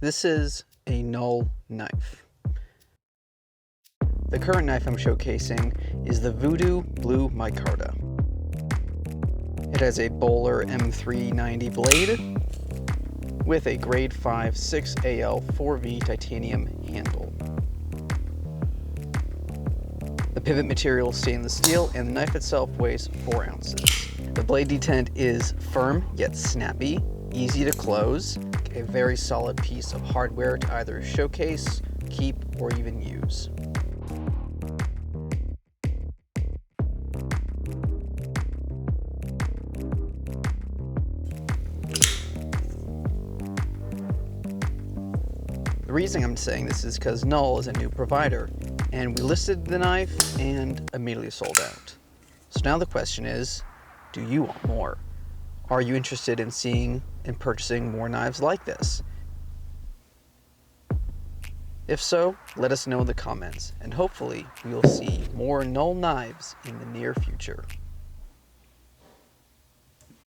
This is a Null knife. The current knife I'm showcasing is the Voodoo Blue Micarta. It has a Bowler M390 blade with a grade 5 6AL 4V titanium handle. The pivot material is stainless steel and the knife itself weighs 4 ounces. The blade detent is firm yet snappy, easy to close, a very solid piece of hardware to either showcase, keep, or even use. The reason I'm saying this is because Null is a new provider, and we listed the knife and immediately sold out. So now the question is, do you want more? Are you interested in seeing and purchasing more knives like this? If so, let us know in the comments, and hopefully we will see more Null knives in the near future.